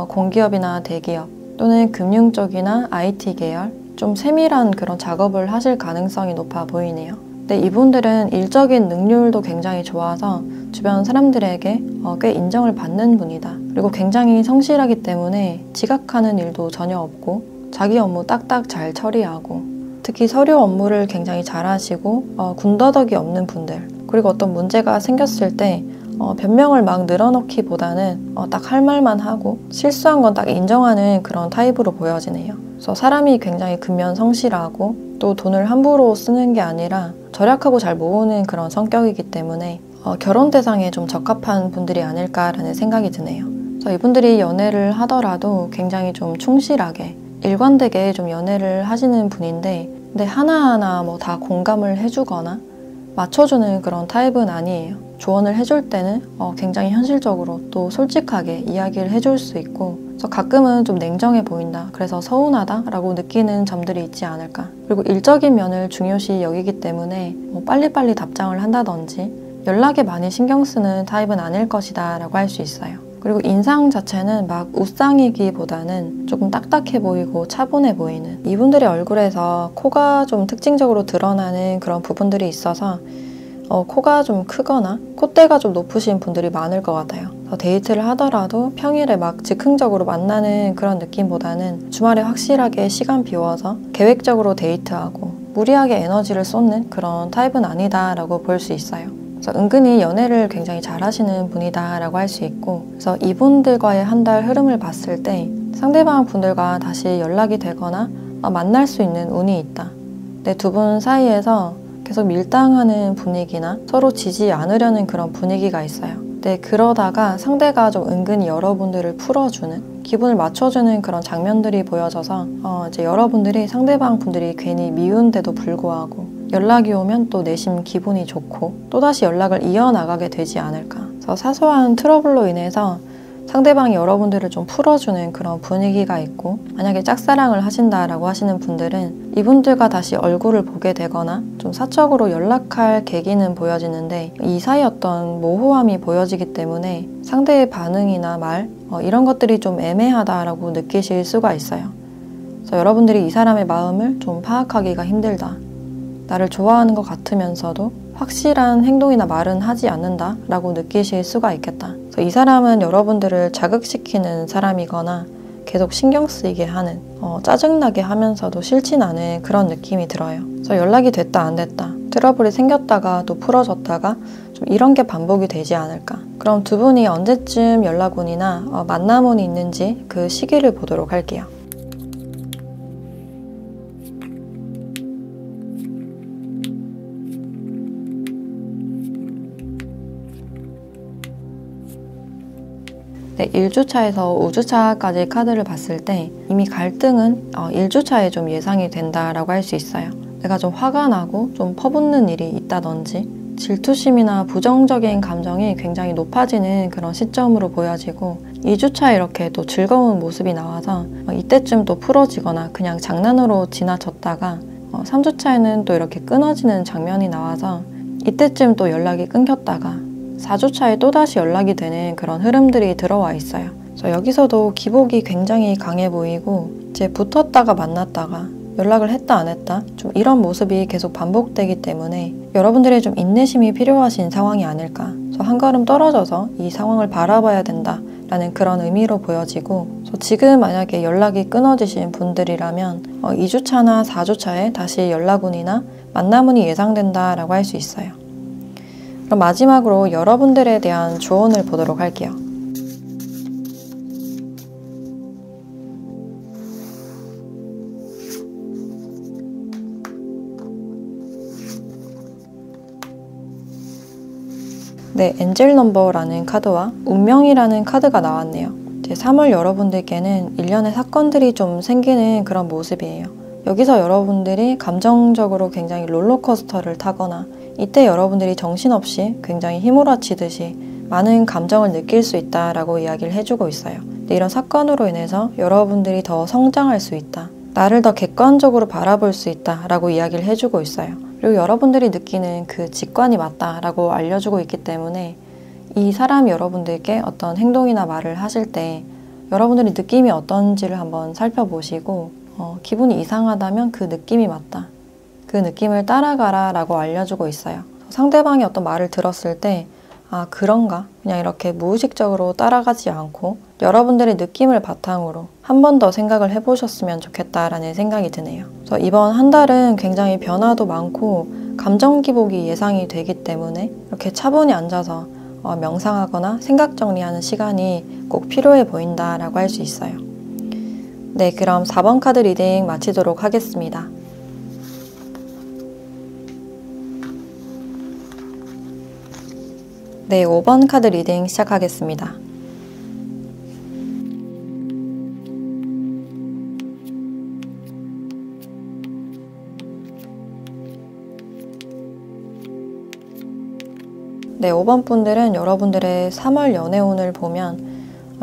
공기업이나 대기업 또는 금융 쪽이나 IT 계열, 좀 세밀한 그런 작업을 하실 가능성이 높아 보이네요. 근데 이분들은 일적인 능률도 굉장히 좋아서 주변 사람들에게 꽤 인정을 받는 분이다. 그리고 굉장히 성실하기 때문에 지각하는 일도 전혀 없고 자기 업무 딱딱 잘 처리하고, 특히 서류 업무를 굉장히 잘하시고 군더더기 없는 분들, 그리고 어떤 문제가 생겼을 때 변명을 막 늘어놓기보다는 딱 할 말만 하고 실수한 건 딱 인정하는 그런 타입으로 보여지네요. 그래서 사람이 굉장히 근면성실하고 또 돈을 함부로 쓰는 게 아니라 절약하고 잘 모으는 그런 성격이기 때문에 결혼 대상에 좀 적합한 분들이 아닐까라는 생각이 드네요. 그래서 이분들이 연애를 하더라도 굉장히 좀 충실하게 일관되게 좀 연애를 하시는 분인데, 근데 하나하나 뭐 다 공감을 해주거나 맞춰주는 그런 타입은 아니에요. 조언을 해줄 때는 굉장히 현실적으로 또 솔직하게 이야기를 해줄 수 있고, 그래서 가끔은 좀 냉정해 보인다, 그래서 서운하다라고 느끼는 점들이 있지 않을까. 그리고 일적인 면을 중요시 여기기 때문에 뭐 빨리빨리 답장을 한다든지 연락에 많이 신경 쓰는 타입은 아닐 것이다 라고 할 수 있어요. 그리고 인상 자체는 막 웃상이기보다는 조금 딱딱해 보이고 차분해 보이는, 이분들의 얼굴에서 코가 좀 특징적으로 드러나는 그런 부분들이 있어서 코가 좀 크거나 콧대가 좀 높으신 분들이 많을 것 같아요. 데이트를 하더라도 평일에 막 즉흥적으로 만나는 그런 느낌보다는 주말에 확실하게 시간 비워서 계획적으로 데이트하고 무리하게 에너지를 쏟는 그런 타입은 아니다 라고 볼 수 있어요. 그래서 은근히 연애를 굉장히 잘 하시는 분이다 라고 할 수 있고, 그래서 이분들과의 한 달 흐름을 봤을 때 상대방 분들과 다시 연락이 되거나 만날 수 있는 운이 있다. 근데 두 분 사이에서 계속 밀당하는 분위기나 서로 지지 않으려는 그런 분위기가 있어요. 근데 그러다가 상대가 좀 은근히 여러분들을 풀어주는, 기분을 맞춰주는 그런 장면들이 보여져서 이제 여러분들이 상대방 분들이 괜히 미운데도 불구하고 연락이 오면 또 내심 기분이 좋고 또다시 연락을 이어나가게 되지 않을까. 그래서 사소한 트러블로 인해서 상대방이 여러분들을 좀 풀어주는 그런 분위기가 있고, 만약에 짝사랑을 하신다라고 하시는 분들은 이분들과 다시 얼굴을 보게 되거나 좀 사적으로 연락할 계기는 보여지는데, 이 사이 어떤 모호함이 보여지기 때문에 상대의 반응이나 말 이런 것들이 좀 애매하다라고 느끼실 수가 있어요. 그래서 여러분들이 이 사람의 마음을 좀 파악하기가 힘들다, 나를 좋아하는 것 같으면서도 확실한 행동이나 말은 하지 않는다 라고 느끼실 수가 있겠다. 그래서 이 사람은 여러분들을 자극시키는 사람이거나 계속 신경 쓰이게 하는, 짜증나게 하면서도 싫진 않은 그런 느낌이 들어요. 그래서 연락이 됐다 안 됐다, 트러블이 생겼다가 또 풀어졌다가 좀 이런 게 반복이 되지 않을까. 그럼 두 분이 언제쯤 연락운이나 만남운이 있는지 그 시기를 보도록 할게요. 네, 1주차에서 5주차까지 카드를 봤을 때 이미 갈등은 1주차에 좀 예상이 된다라고 할 수 있어요. 내가 좀 화가 나고 좀 퍼붓는 일이 있다든지 질투심이나 부정적인 감정이 굉장히 높아지는 그런 시점으로 보여지고, 2주차에 이렇게 또 즐거운 모습이 나와서 이때쯤 또 풀어지거나 그냥 장난으로 지나쳤다가 3주차에는 또 이렇게 끊어지는 장면이 나와서 이때쯤 또 연락이 끊겼다가 4주차에 또다시 연락이 되는 그런 흐름들이 들어와 있어요. 그래서 여기서도 기복이 굉장히 강해 보이고, 이제 붙었다가 만났다가 연락을 했다 안 했다 좀 이런 모습이 계속 반복되기 때문에 여러분들의 좀 인내심이 필요하신 상황이 아닐까. 그래서 한 걸음 떨어져서 이 상황을 바라봐야 된다 라는 그런 의미로 보여지고, 지금 만약에 연락이 끊어지신 분들이라면 2주차나 4주차에 다시 연락운이나 만남운이 예상된다 라고 할 수 있어요. 그럼 마지막으로 여러분들에 대한 조언을 보도록 할게요. 네, 엔젤 넘버라는 카드와 운명이라는 카드가 나왔네요. 3월 여러분들께는 일련의 사건들이 좀 생기는 그런 모습이에요. 여기서 여러분들이 감정적으로 굉장히 롤러코스터를 타거나 이때 여러분들이 정신없이 굉장히 휘몰아치듯이 많은 감정을 느낄 수 있다라고 이야기를 해주고 있어요. 이런 사건으로 인해서 여러분들이 더 성장할 수 있다. 나를 더 객관적으로 바라볼 수 있다라고 이야기를 해주고 있어요. 그리고 여러분들이 느끼는 그 직관이 맞다라고 알려주고 있기 때문에 이 사람이 여러분들께 어떤 행동이나 말을 하실 때 여러분들이 느낌이 어떤지를 한번 살펴보시고 기분이 이상하다면 그 느낌이 맞다. 그 느낌을 따라가라 라고 알려주고 있어요. 상대방이 어떤 말을 들었을 때 아 그런가? 그냥 이렇게 무의식적으로 따라가지 않고 여러분들의 느낌을 바탕으로 한 번 더 생각을 해보셨으면 좋겠다라는 생각이 드네요. 그래서 이번 한 달은 굉장히 변화도 많고 감정 기복이 예상이 되기 때문에 이렇게 차분히 앉아서 명상하거나 생각 정리하는 시간이 꼭 필요해 보인다라고 할 수 있어요. 네, 그럼 4번 카드 리딩 마치도록 하겠습니다. 네, 5번 카드 리딩 시작하겠습니다. 네, 5번 분들은 여러분들의 3월 연애운을 보면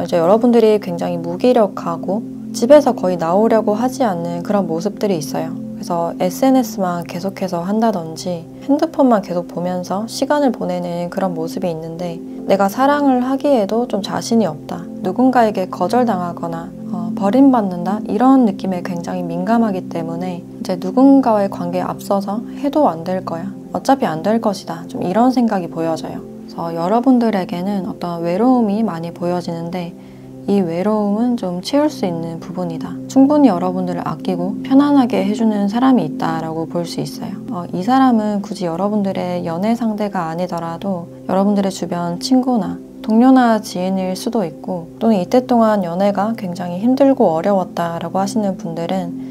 이제 여러분들이 굉장히 무기력하고 집에서 거의 나오려고 하지 않는 그런 모습들이 있어요. 그래서 SNS만 계속해서 한다든지 핸드폰만 계속 보면서 시간을 보내는 그런 모습이 있는데 내가 사랑을 하기에도 좀 자신이 없다. 누군가에게 거절당하거나 버림받는다 이런 느낌에 굉장히 민감하기 때문에 이제 누군가와의 관계에 앞서서 해도 안 될 거야. 어차피 안 될 것이다. 좀 이런 생각이 보여져요. 그래서 여러분들에게는 어떤 외로움이 많이 보여지는데 이 외로움은 좀 채울 수 있는 부분이다. 충분히 여러분들을 아끼고 편안하게 해주는 사람이 있다라고 볼 수 있어요. 이 사람은 굳이 여러분들의 연애 상대가 아니더라도 여러분들의 주변 친구나 동료나 지인일 수도 있고 또는 이때 동안 연애가 굉장히 힘들고 어려웠다라고 하시는 분들은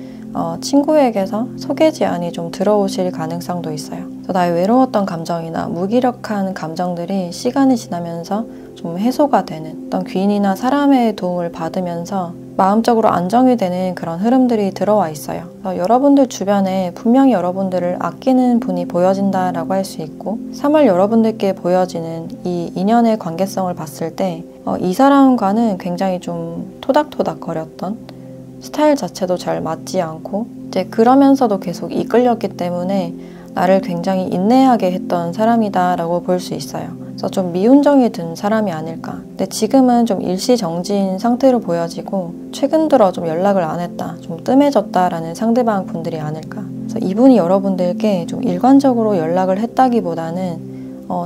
친구에게서 소개 제안이 좀 들어오실 가능성도 있어요. 나의 외로웠던 감정이나 무기력한 감정들이 시간이 지나면서 좀 해소가 되는 어떤 귀인이나 사람의 도움을 받으면서 마음적으로 안정이 되는 그런 흐름들이 들어와 있어요. 여러분들 주변에 분명히 여러분들을 아끼는 분이 보여진다라고 할 수 있고 3월 여러분들께 보여지는 이 인연의 관계성을 봤을 때 이 사람과는 굉장히 좀 토닥토닥거렸던 스타일 자체도 잘 맞지 않고 이제 그러면서도 계속 이끌렸기 때문에 나를 굉장히 인내하게 했던 사람이다 라고 볼 수 있어요. 그래서 좀 미운정이 든 사람이 아닐까. 근데 지금은 좀 일시정지인 상태로 보여지고 최근 들어 좀 연락을 안 했다, 좀 뜸해졌다라는 상대방 분들이 아닐까. 그래서 이분이 여러분들께 좀 일관적으로 연락을 했다기보다는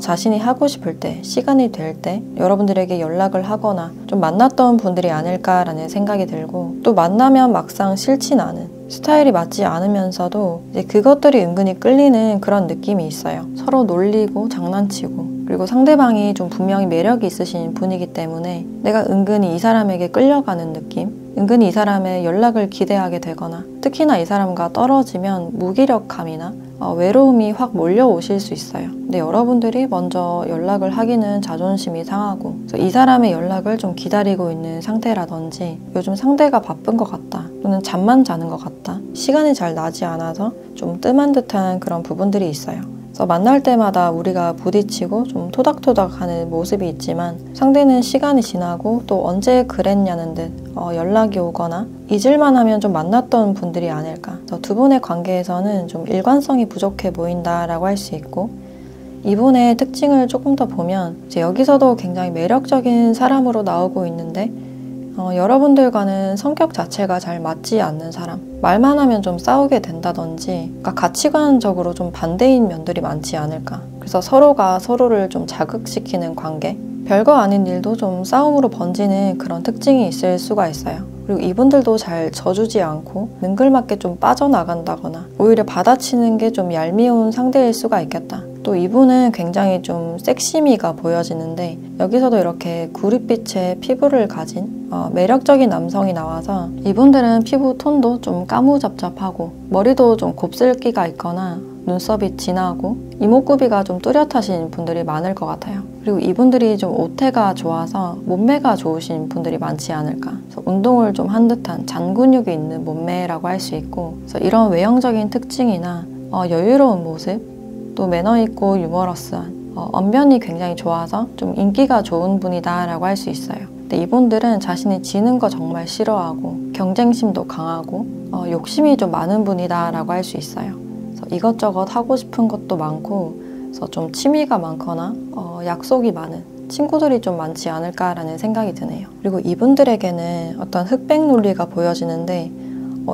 자신이 하고 싶을 때, 시간이 될 때 여러분들에게 연락을 하거나 좀 만났던 분들이 아닐까라는 생각이 들고 또 만나면 막상 싫진 않은 스타일이 맞지 않으면서도 이제 그것들이 은근히 끌리는 그런 느낌이 있어요. 서로 놀리고 장난치고 그리고 상대방이 좀 분명히 매력이 있으신 분이기 때문에 내가 은근히 이 사람에게 끌려가는 느낌? 은근히 이 사람의 연락을 기대하게 되거나 특히나 이 사람과 떨어지면 무기력감이나 외로움이 확 몰려오실 수 있어요. 근데 여러분들이 먼저 연락을 하기는 자존심이 상하고 이 사람의 연락을 좀 기다리고 있는 상태라든지 요즘 상대가 바쁜 것 같다 또는 잠만 자는 것 같다 시간이 잘 나지 않아서 좀 뜸한 듯한 그런 부분들이 있어요. 그래서 만날 때마다 우리가 부딪히고 좀 토닥토닥하는 모습이 있지만 상대는 시간이 지나고 또 언제 그랬냐는 듯 연락이 오거나 잊을만 하면 좀 만났던 분들이 아닐까. 두 분의 관계에서는 좀 일관성이 부족해 보인다라고 할 수 있고 이분의 특징을 조금 더 보면 이제 여기서도 굉장히 매력적인 사람으로 나오고 있는데 여러분들과는 성격 자체가 잘 맞지 않는 사람, 말만 하면 좀 싸우게 된다든지, 그러니까 가치관적으로 좀 반대인 면들이 많지 않을까. 그래서 서로가 서로를 좀 자극시키는 관계, 별거 아닌 일도 좀 싸움으로 번지는 그런 특징이 있을 수가 있어요. 그리고 이분들도 잘 져주지 않고 능글맞게 좀 빠져나간다거나 오히려 받아치는 게 좀 얄미운 상대일 수가 있겠다. 또 이분은 굉장히 좀 섹시미가 보여지는데 여기서도 이렇게 구릿빛의 피부를 가진 매력적인 남성이 나와서 이분들은 피부 톤도 좀 까무잡잡하고 머리도 좀 곱슬기가 있거나 눈썹이 진하고 이목구비가 좀 뚜렷하신 분들이 많을 것 같아요. 그리고 이분들이 좀 오태가 좋아서 몸매가 좋으신 분들이 많지 않을까. 그래서 운동을 좀 한 듯한 잔근육이 있는 몸매라고 할 수 있고, 그래서 이런 외형적인 특징이나 여유로운 모습, 또 매너 있고 유머러스한 언변이 굉장히 좋아서 좀 인기가 좋은 분이다 라고 할 수 있어요. 근데 이분들은 자신이 지는 거 정말 싫어하고 경쟁심도 강하고 욕심이 좀 많은 분이다 라고 할 수 있어요. 그래서 이것저것 하고 싶은 것도 많고, 그래서 좀 취미가 많거나 약속이 많은 친구들이 좀 많지 않을까라는 생각이 드네요. 그리고 이분들에게는 어떤 흑백 논리가 보여지는데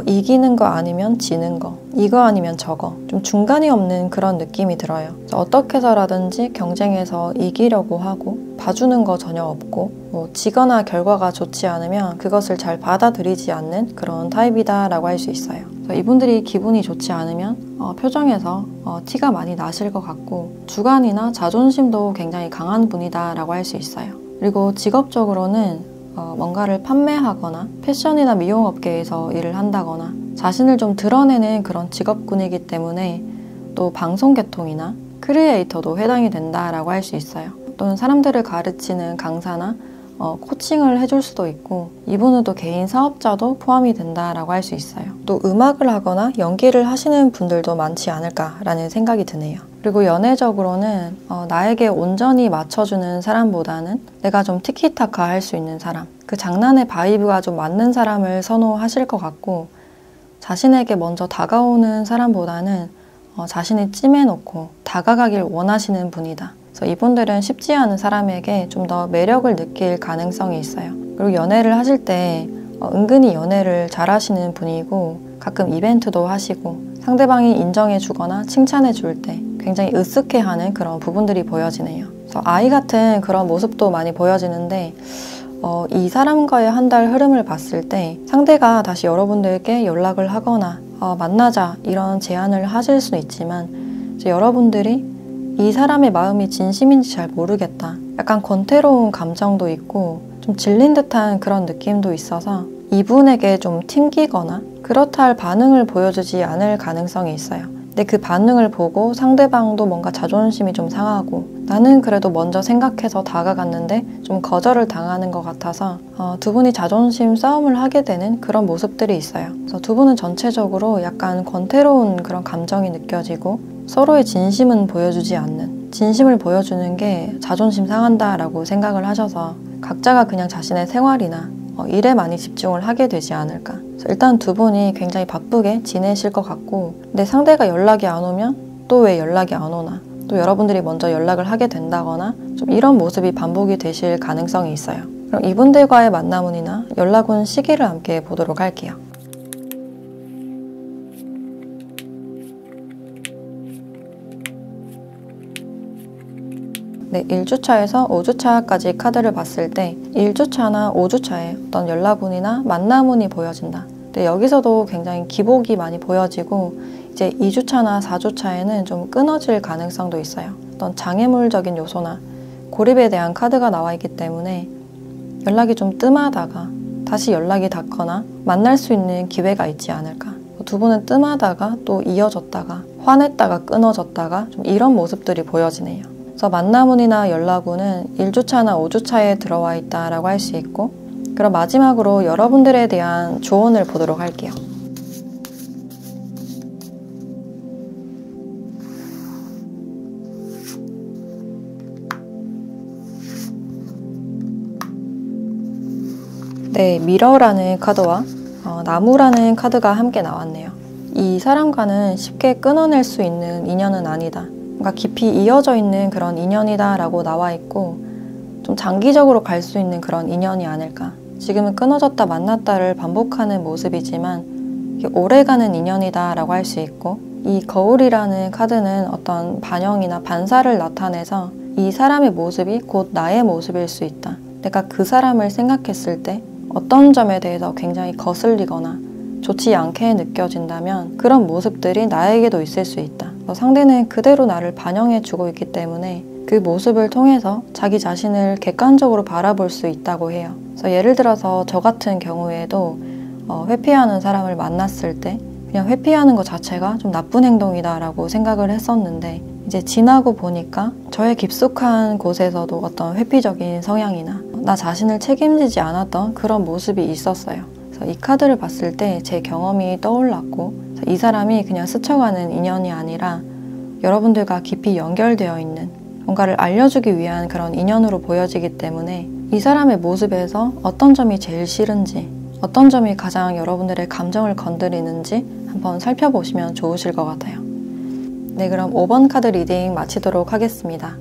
이기는 거 아니면 지는 거, 이거 아니면 저거, 좀 중간이 없는 그런 느낌이 들어요. 어떻게 해서라든지 경쟁에서 이기려고 하고 봐주는 거 전혀 없고 지거나 결과가 좋지 않으면 그것을 잘 받아들이지 않는 그런 타입이다 라고 할 수 있어요. 이분들이 기분이 좋지 않으면 표정에서 티가 많이 나실 것 같고 주관이나 자존심도 굉장히 강한 분이다 라고 할 수 있어요. 그리고 직업적으로는 뭔가를 판매하거나 패션이나 미용업계에서 일을 한다거나 자신을 좀 드러내는 그런 직업군이기 때문에 또 방송계통이나 크리에이터도 해당이 된다라고 할 수 있어요. 또는 사람들을 가르치는 강사나 코칭을 해줄 수도 있고, 이분은 또 개인 사업자도 포함이 된다라고 할 수 있어요. 또 음악을 하거나 연기를 하시는 분들도 많지 않을까라는 생각이 드네요. 그리고 연애적으로는 나에게 온전히 맞춰주는 사람보다는 내가 좀 티키타카 할 수 있는 사람, 그 장난의 바이브가 좀 맞는 사람을 선호하실 것 같고, 자신에게 먼저 다가오는 사람보다는 자신이 찜해놓고 다가가길 원하시는 분이다. 그래서 이분들은 쉽지 않은 사람에게 좀 더 매력을 느낄 가능성이 있어요. 그리고 연애를 하실 때 은근히 연애를 잘 하시는 분이고, 가끔 이벤트도 하시고 상대방이 인정해 주거나 칭찬해 줄 때 굉장히 으쓱해하는 그런 부분들이 보여지네요. 그래서 아이 같은 그런 모습도 많이 보여지는데 이 사람과의 한 달 흐름을 봤을 때 상대가 다시 여러분들께 연락을 하거나 만나자 이런 제안을 하실 수는 있지만, 이제 여러분들이 이 사람의 마음이 진심인지 잘 모르겠다, 약간 권태로운 감정도 있고 좀 질린 듯한 그런 느낌도 있어서 이분에게 좀 튕기거나 그렇다 할 반응을 보여주지 않을 가능성이 있어요. 근데 그 반응을 보고 상대방도 뭔가 자존심이 좀 상하고 나는 그래도 먼저 생각해서 다가갔는데 좀 거절을 당하는 것 같아서 두 분이 자존심 싸움을 하게 되는 그런 모습들이 있어요. 그래서 두 분은 전체적으로 약간 권태로운 그런 감정이 느껴지고 서로의 진심은 보여주지 않는, 진심을 보여주는 게 자존심 상한다라고 생각을 하셔서 각자가 그냥 자신의 생활이나 일에 많이 집중을 하게 되지 않을까. 그래서 일단 두 분이 굉장히 바쁘게 지내실 것 같고, 근데 상대가 연락이 안 오면 또 왜 연락이 안 오나, 또 여러분들이 먼저 연락을 하게 된다거나 좀 이런 모습이 반복이 되실 가능성이 있어요. 그럼 이분들과의 만남운이나 연락운 시기를 함께 보도록 할게요. 네, 1주차에서 5주차까지 카드를 봤을 때 1주차나 5주차에 어떤 연락운이나 만남운이 보여진다. 근데 여기서도 굉장히 기복이 많이 보여지고 이제 2주차나 4주차에는 좀 끊어질 가능성도 있어요. 어떤 장애물적인 요소나 고립에 대한 카드가 나와 있기 때문에 연락이 좀 뜸하다가 다시 연락이 닿거나 만날 수 있는 기회가 있지 않을까. 두 분은 뜸하다가 또 이어졌다가 화냈다가 끊어졌다가 좀 이런 모습들이 보여지네요. 그래서 만남운이나 연락운은 1주차나 5주차에 들어와 있다라고 할 수 있고, 그럼 마지막으로 여러분들에 대한 조언을 보도록 할게요. 네, 미러라는 카드와 나무라는 카드가 함께 나왔네요. 이 사람과는 쉽게 끊어낼 수 있는 인연은 아니다. 뭔가 깊이 이어져 있는 그런 인연이다 라고 나와 있고, 좀 장기적으로 갈 수 있는 그런 인연이 아닐까. 지금은 끊어졌다 만났다를 반복하는 모습이지만 이게 오래가는 인연이다 라고 할 수 있고, 이 거울이라는 카드는 어떤 반영이나 반사를 나타내서 이 사람의 모습이 곧 나의 모습일 수 있다. 내가 그 사람을 생각했을 때 어떤 점에 대해서 굉장히 거슬리거나 좋지 않게 느껴진다면 그런 모습들이 나에게도 있을 수 있다. 상대는 그대로 나를 반영해주고 있기 때문에 그 모습을 통해서 자기 자신을 객관적으로 바라볼 수 있다고 해요. 그래서 예를 들어서 저 같은 경우에도 회피하는 사람을 만났을 때 그냥 회피하는 것 자체가 좀 나쁜 행동이다 라고 생각을 했었는데, 이제 지나고 보니까 저의 깊숙한 곳에서도 어떤 회피적인 성향이나 나 자신을 책임지지 않았던 그런 모습이 있었어요. 그래서 이 카드를 봤을 때 제 경험이 떠올랐고, 이 사람이 그냥 스쳐가는 인연이 아니라 여러분들과 깊이 연결되어 있는 뭔가를 알려주기 위한 그런 인연으로 보여지기 때문에 이 사람의 모습에서 어떤 점이 제일 싫은지, 어떤 점이 가장 여러분들의 감정을 건드리는지 한번 살펴보시면 좋으실 것 같아요. 네, 그럼 5번 카드 리딩 마치도록 하겠습니다.